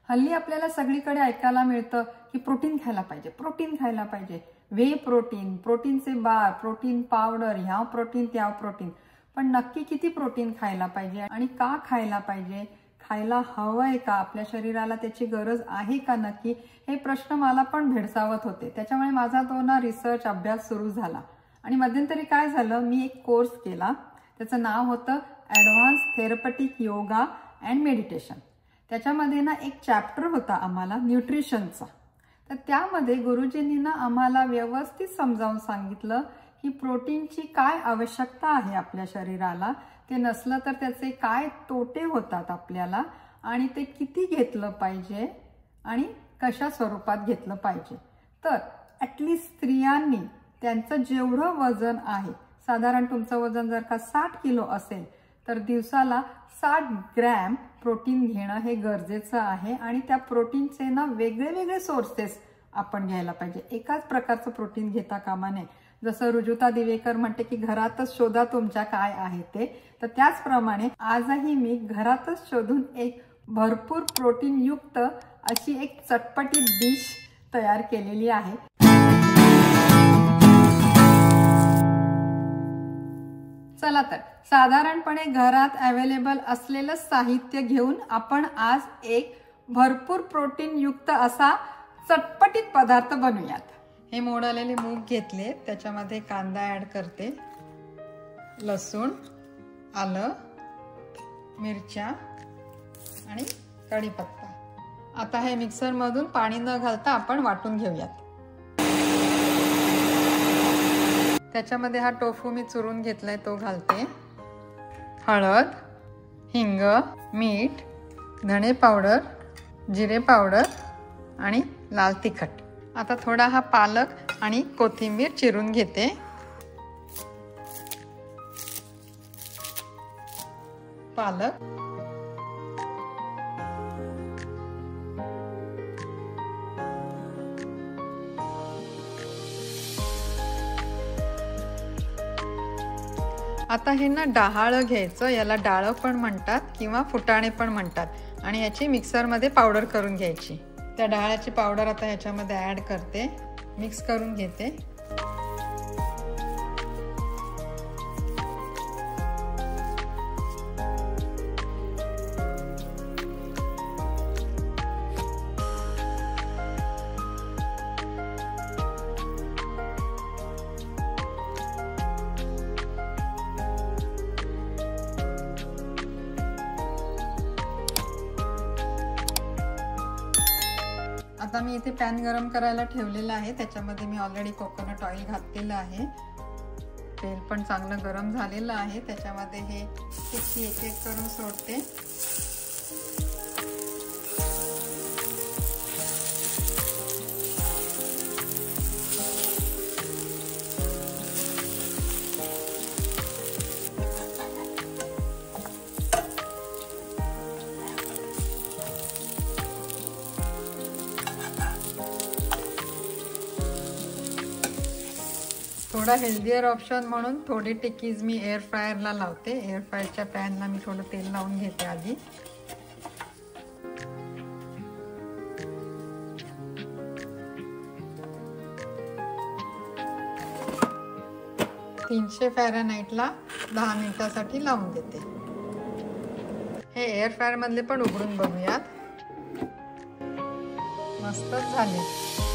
हल्ली आपल्याला सगळीकडे ऐकायला मिळतं की प्रोटीन खायला पाहिजे, प्रोटीन खायला पाहिजे, वे प्रोटीन, प्रोटीनचे बार, प्रोटीन पावडर, ह्या प्रोटीन त्या प्रोटीन. पण नक्की किती प्रोटीन खायला पाहिजे आणि का खायला पाहिजे, खायला हवंय का, आपल्या शरीराला त्याची गरज आहे का नक्की, हे प्रश्न मला पण भेडसावत होते. त्याच्यामुळे माझा तो रिसर्च अभ्यास सुरू झाला आणि मध्यंतरी काय झालं, मी एक कोर्स केला. त्याचं नाव होतं ॲडव्हान्स थेरपटिक योगा अँड मेडिटेशन. त्याच्यामध्ये एक चॅप्टर होता आम्हाला न्यूट्रिशनचा. तर त्यामध्ये गुरुजींनी आम्हाला व्यवस्थित समजावून सांगितलं की प्रोटीनची काय आवश्यकता आहे आपल्या शरीराला, ते नसलं तर त्याचे काय तोटे होतात आपल्याला आणि ते किती घेतलं पाहिजे आणि कशा स्वरूपात घेतलं पाहिजे. तर ॲटलिस्ट स्त्रियांनी त्यांचं जेवढं वजन आहे, साधारण तुमचं वजन जर का 60 किलो असेल तर दिवसाला 60 ग्रॅम प्रोटीन घेणं हे गरजेचं आहे. आणि त्या प्रोटीनचे वेगळे वेगळे सोर्सेस आपण घ्यायला पाहिजे. एकाच प्रकारचं प्रोटीन घेता कामा नये. जसं रुजुता दिवेकर म्हणते की घरातच शोधा तुमच्या काय आहे ते, तर त्याचप्रमाणे आजही मी घरातच शोधून एक भरपूर प्रोटीन युक्त अशी एक चटपटीत डिश तयार केलेली आहे. चला तर साधारणपणे घरात अवेलेबल असलेलं साहित्य घेऊन आपण आज एक भरपूर प्रोटीन युक्त असा चटपटीत पदार्थ बनवूयात. हे मोडलेले मूग घेतले, त्याच्यामध्ये कांदा ऍड करते, लसूण, आलं, मिरच्या आणि कढीपत्ता. आता हे मिक्सर मधून पाणी न घालता आपण वाटून घेऊयात. त्याच्यामध्ये हा टोफू मी चुरून घेतलाय तो घालते. हळद, हिंग, मीठ, धणे पावडर, जिरे पावडर आणि लाल तिखट. आता थोडा हा पालक आणि कोथिंबीर चिरून घेते. पालक, आता हे डहाळं घ्यायचं. याला डाळं पण म्हणतात किंवा फुटाणे पण म्हणतात आणि याची मिक्सरमध्ये पावडर करून घ्यायची. त्या डाळाची पावडर आता ह्याच्यामध्ये ॲड करते, मिक्स करून घेते. आता मी इथे पॅन गरम करायला ठेवलेला आहे. त्याच्यामध्ये मी ऑलरेडी कोकोनट ऑइल घातलेलं आहे. तेल पण चांगलं गरम झालेलं आहे. त्याच्यामध्ये हे टिक्की एक एक करून सोडते. थोडा हेल्दियर ऑप्शन म्हणून थोडी टिक्कीज मी एअर फ्रायरला लावते. एअर फ्रायरच्या पॅनला मी थोडं तेल लावून घेते आधी. तीनशे फॅरनहाईटला 10 मिनिटासाठी लावून देते. हे एअर फ्रायर मधले पण उघडून बघूयात. मस्तच झाले.